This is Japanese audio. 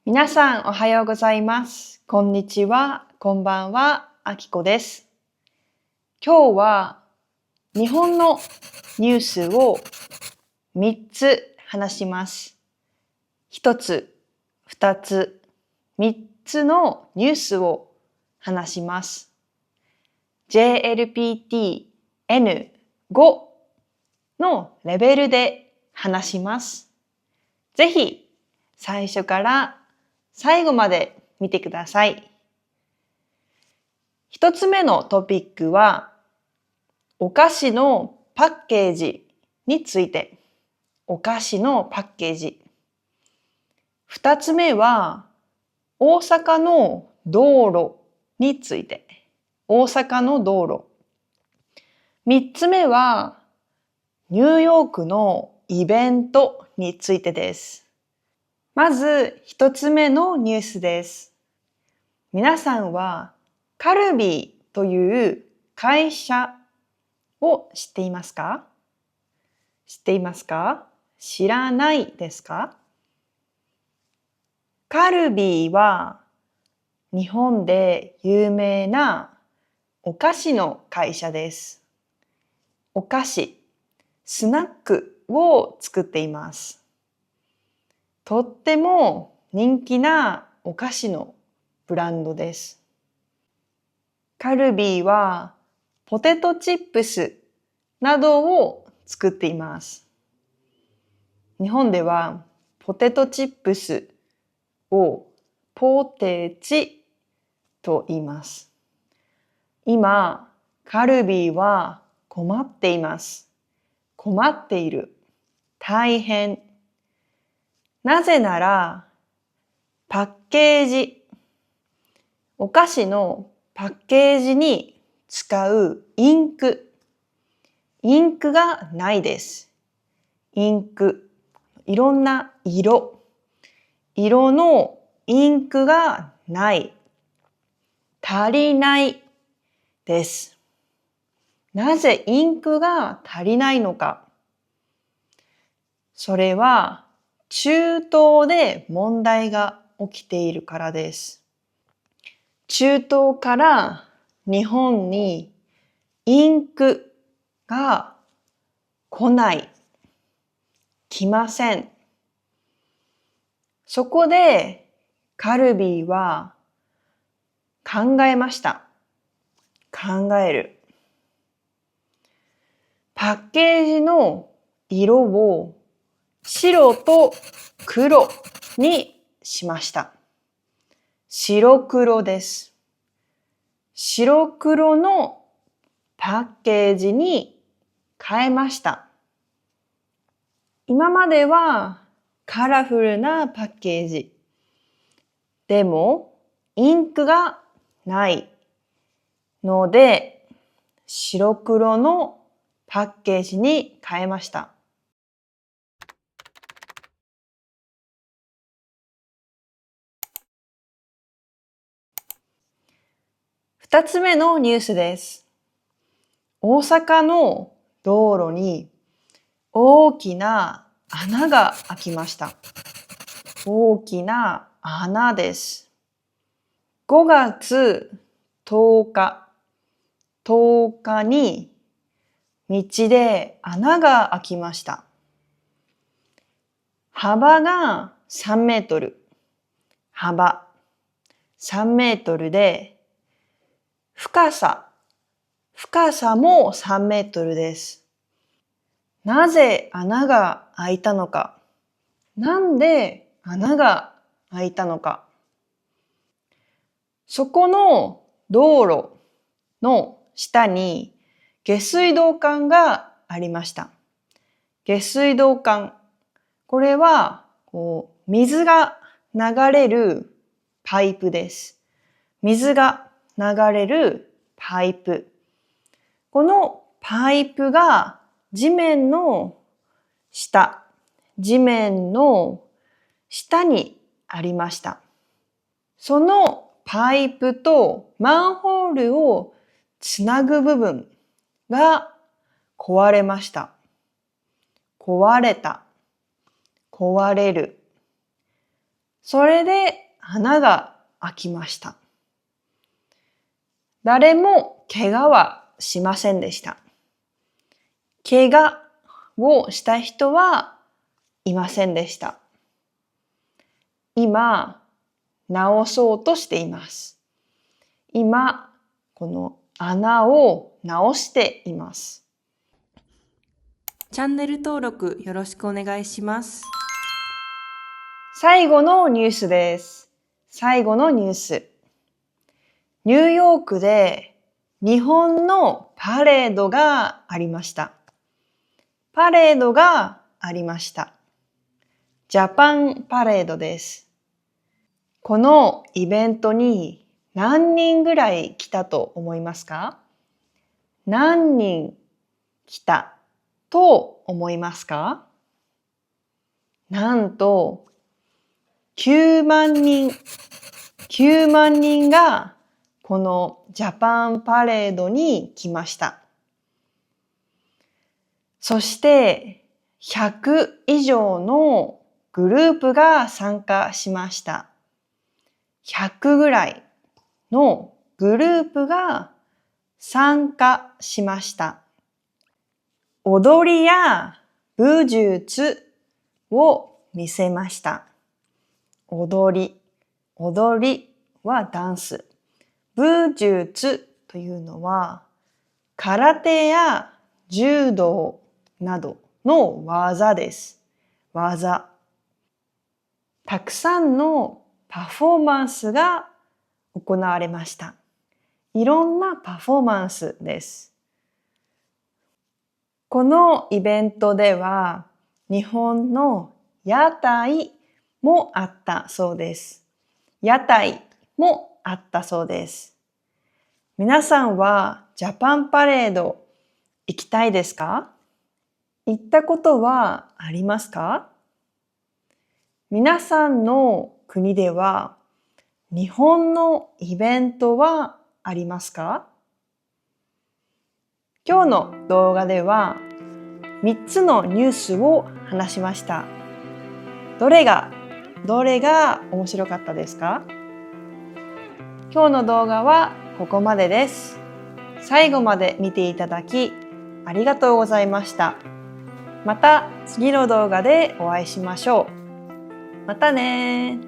皆さんおはようございます。こんにちは、こんばんは、あきこです。今日は日本のニュースを3つ話します。1つ、2つ、3つのニュースを話します。JLPT N5 のレベルで話します。ぜひ最初から最後まで見てください。一つ目のトピックは、お菓子のパッケージについて。お菓子のパッケージ。二つ目は、大阪の道路について。大阪の道路。三つ目は、ニューヨークのイベントについてです。まず、一つ目のニュースです。皆さんは、カルビーという会社を知っていますか？知っていますか？知らないですか？カルビーは日本で有名なお菓子の会社です。お菓子、スナックを作っています。とっても人気なお菓子のブランドです。カルビーはポテトチップスなどを作っています。日本ではポテトチップスをポテチと言います。今、カルビーは困っています。困っている。大変。なぜなら、パッケージ、お菓子のパッケージに使うインクがないです。インク、いろんな色のインクがない。足りないです。なぜインクが足りないのか。それは中東で問題が起きているからです。中東から日本にインクが来ない。来ません。そこでカルビーは考えました。考える。パッケージの色を白と黒にしました。白黒です。白黒のパッケージに変えました。今まではカラフルなパッケージ。でもインクがないので白黒のパッケージに変えました。二つ目のニュースです。大阪の道路に大きな穴が開きました。大きな穴です。5月10日、10日に道で穴が開きました。幅が3メートル。幅3メートルで、深さも3メートルです。なぜ穴が開いたのか。なんで穴が開いたのか。そこの道路の下に下水道管がありました。下水道管。これは水が流れるパイプです。水が流れるパイプ。このパイプが地面の下にありました。そのパイプとマンホールをつなぐ部分が壊れました。壊れた。壊れる。それで穴が開きました。誰も怪我はしませんでした。怪我をした人はいませんでした。今、直そうとしています。今、この穴を直しています。チャンネル登録よろしくお願いします。最後のニュースです。最後のニュース。ニューヨークで日本のパレードがありました。パレードがありました。ジャパンパレードです。このイベントに何人ぐらい来たと思いますか？何人来たと思いますか？なんと9万人がこのジャパンパレードに来ました。そして100以上のグループが参加しました。100ぐらいのグループが参加しました。踊りや武術を見せました。踊りはダンス。武術というのは空手や柔道などの技です。技。たくさんのパフォーマンスが行われました。いろんなパフォーマンスです。このイベントでは日本の屋台もあったそうです。屋台もあったそうです。皆さんはジャパンパレード行きたいですか？行ったことはありますか？皆さんの国では日本のイベントはありますか？今日の動画では3つのニュースを話しました。どれが面白かったですか？今日の動画はここまでです。最後まで見ていただきありがとうございました。また次の動画でお会いしましょう。またね。